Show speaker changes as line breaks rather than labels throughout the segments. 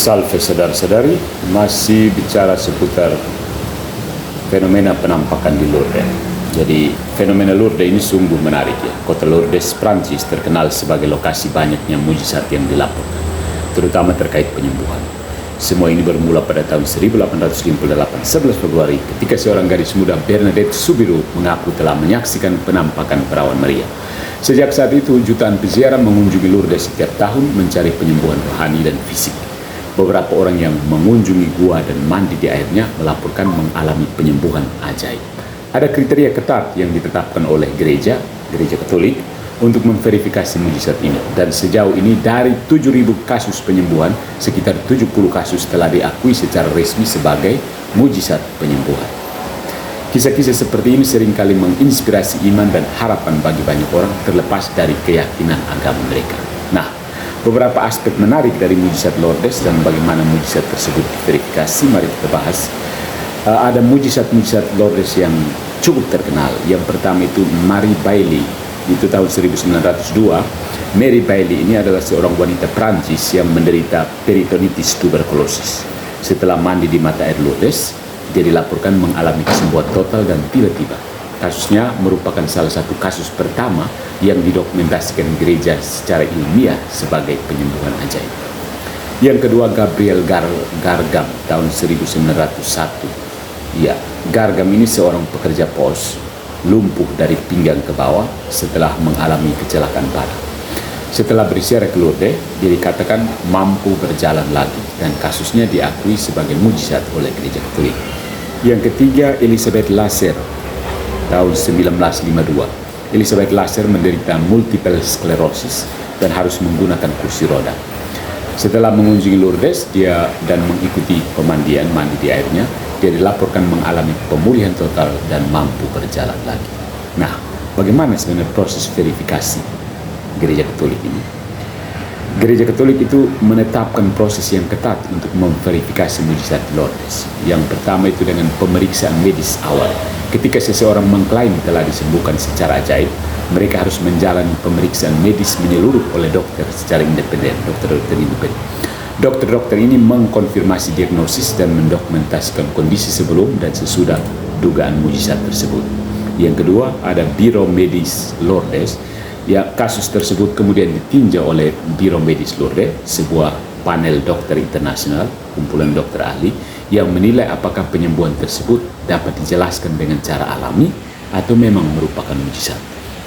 Salve saudara-saudari, masih bicara seputar fenomena penampakan di Lourdes. Jadi fenomena Lourdes ini sungguh menarik ya. Kota Lourdes, Prancis terkenal sebagai lokasi banyaknya mujizat yang dilaporkan, terutama terkait penyembuhan. Semua ini bermula pada tahun 1858, 11 Februari, ketika seorang gadis muda Bernadette Soubirous mengaku telah menyaksikan penampakan perawan Maria. Sejak saat itu, jutaan peziarah mengunjungi Lourdes setiap tahun mencari penyembuhan rohani dan fisik. Beberapa orang yang mengunjungi gua dan mandi di airnya melaporkan mengalami penyembuhan ajaib. Ada kriteria ketat yang ditetapkan oleh gereja Katolik untuk memverifikasi mujizat ini. Dan sejauh ini dari 7.000 kasus penyembuhan, sekitar 70 kasus telah diakui secara resmi sebagai mujizat penyembuhan. Kisah-kisah seperti ini seringkali menginspirasi iman dan harapan bagi banyak orang terlepas dari keyakinan agama mereka. Nah, beberapa aspek menarik dari mujizat Lourdes dan bagaimana mujizat tersebut diverifikasi, mari kita bahas. Ada mujizat-mujizat Lourdes yang cukup terkenal. Yang pertama itu Mary Bailey, itu tahun 1902. Mary Bailey ini adalah seorang wanita Prancis yang menderita peritonitis tuberkulosis. Setelah mandi di mata air Lourdes, dia dilaporkan mengalami kesembuhan total dan tiba-tiba. Kasusnya merupakan salah satu kasus pertama yang didokumentasikan gereja secara ilmiah sebagai penyembuhan ajaib. Yang kedua, Gabriel Gargam tahun 1901. Ya, Gargam ini seorang pekerja pos, lumpuh dari pinggang ke bawah setelah mengalami kecelakaan parah. Setelah berziarah ke Lourdes, dia dikatakan mampu berjalan lagi dan kasusnya diakui sebagai mujizat oleh gereja Katolik. Yang ketiga, Elizabeth Lasser tahun 1952. Elizabeth Lasser menderita multiple sclerosis dan harus menggunakan kursi roda. Setelah mengunjungi Lourdes dan mengikuti pemandian mandi di airnya, dia dilaporkan mengalami pemulihan total dan mampu berjalan lagi. Nah, bagaimana sebenarnya proses verifikasi gereja Katolik ini? Gereja Katolik itu menetapkan proses yang ketat untuk memverifikasi mujizat Lourdes. Yang pertama itu dengan pemeriksaan medis awal. Ketika seseorang mengklaim telah disembuhkan secara ajaib, mereka harus menjalani pemeriksaan medis menyeluruh oleh dokter secara independen, dokter-dokter independen. Dokter-dokter ini mengkonfirmasi diagnosis dan mendokumentasikan kondisi sebelum dan sesudah dugaan mujizat tersebut. Yang kedua, ada Biro Medis Lourdes. Ya, kasus tersebut kemudian ditinjau oleh Biro Medis Lourdes, sebuah panel dokter internasional, kumpulan dokter ahli, yang menilai apakah penyembuhan tersebut dapat dijelaskan dengan cara alami atau memang merupakan mujizat.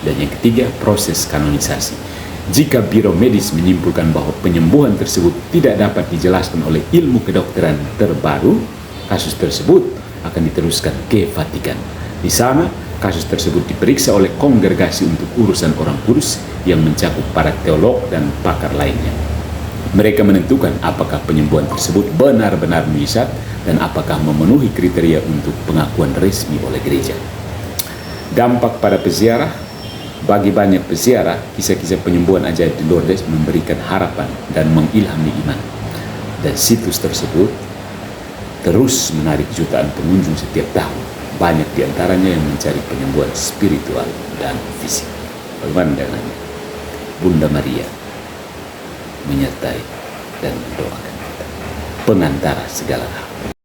Dan yang ketiga, proses kanonisasi. Jika Biro Medis menyimpulkan bahwa penyembuhan tersebut tidak dapat dijelaskan oleh ilmu kedokteran terbaru, kasus tersebut akan diteruskan ke Vatikan. Di sana, kasus tersebut diperiksa oleh Kongregasi untuk Urusan Orang Kudus yang mencakup para teolog dan pakar lainnya. Mereka menentukan apakah penyembuhan tersebut benar-benar mujizat dan apakah memenuhi kriteria untuk pengakuan resmi oleh gereja. Dampak pada peziarah. Bagi banyak peziarah, kisah-kisah penyembuhan ajaib di Lourdes memberikan harapan dan mengilhami iman. Dan situs tersebut terus menarik jutaan pengunjung setiap tahun. Banyak diantaranya yang mencari penyembuhan spiritual dan fisik. Bagaimana dengannya? Bunda Maria menyertai dan mendoakan kita, pengantara segala hal.